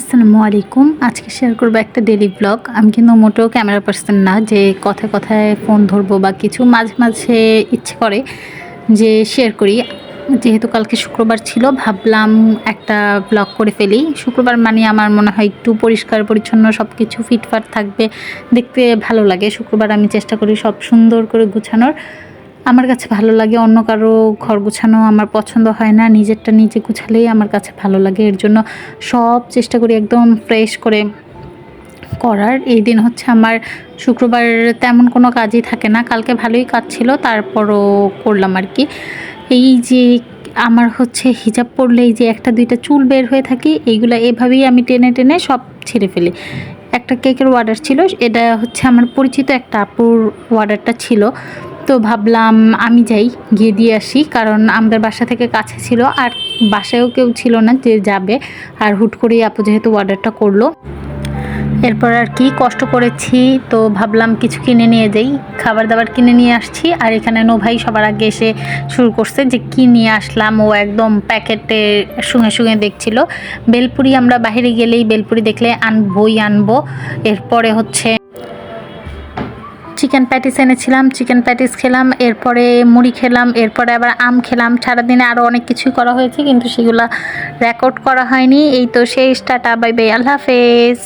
আসসালামু আলাইকুম। আজকে শেয়ার করব একটা ডেইলি ব্লগ। আমি কিন্তু মোটেও ক্যামেরা পারসন না যে কথায় কথায় ফোন ধরবো বা কিছু। মাঝে মাঝে ইচ্ছে করে যে শেয়ার করি। যেহেতু কালকে শুক্রবার ছিল, ভাবলাম একটা ব্লগ করে ফেলি। শুক্রবার মানে আমার মনে হয় একটু পরিষ্কার পরিচ্ছন্ন সব কিছু ফিটফাট থাকবে, দেখতে ভালো লাগে। শুক্রবার আমি চেষ্টা করি সব সুন্দর করে গুছানোর। আমার কাছে ভালো লাগে, অন্য কারো ঘর গুছানো আমার পছন্দ হয় না। নিজেরটা নিজে গুছালেই আমার কাছে ভালো লাগে। এর জন্য সব চেষ্টা করি একদম ফ্রেশ করে করার। এই দিন হচ্ছে আমার শুক্রবার, তেমন কোনো কাজই থাকে না। কালকে ভালোই কাজ ছিল, তারপরও করলাম আর কি। এই যে আমার হচ্ছে হিজাব পরলেই যে একটা দুইটা চুল বের হয়ে থাকে, এইগুলো এভাবেই আমি টেনে টেনে সব ছিঁড়ে ফেলি। একটা কেকের অর্ডার ছিল, এটা হচ্ছে আমার পরিচিত একটা আপুর অর্ডারটা ছিল। তো ভাবলাম আমি যাই, গিয়ে দিয়ে আসি, কারণ আমাদের বাসা থেকে কাছে ছিল আর বাসায়ও কেউ ছিল না যে যাবে। আর হুট করেই আপু যেহেতু অর্ডারটা করলো, এরপর আর কি কষ্ট করেছি, তো ভাবলাম কিছু কিনে নিয়ে যাই। খাবার দাবার কিনে নিয়ে আসছি। আর এখানে ভাই সবার আগে এসে শুরু করছে যে কি নিয়ে আসলাম। ও একদম প্যাকেটে শুঙে শুঙে দেখছিল। বেলপুরি আমরা বাইরে গেলেই বেলপুরি দেখলে আনবো। এরপরে হচ্ছে চিকেন প্যাটিস এনেছিলাম, চিকেন প্যাটিস খেলাম, এরপরে মুড়ি খেলাম, এরপরে আবার আম খেলাম। সারাদিনে আরও অনেক কিছুই করা হয়েছে, কিন্তু সেগুলো রেকর্ড করা হয়নি। এই তো শেষ, টাটা বাই বাই, আল্লাহ হাফেজ।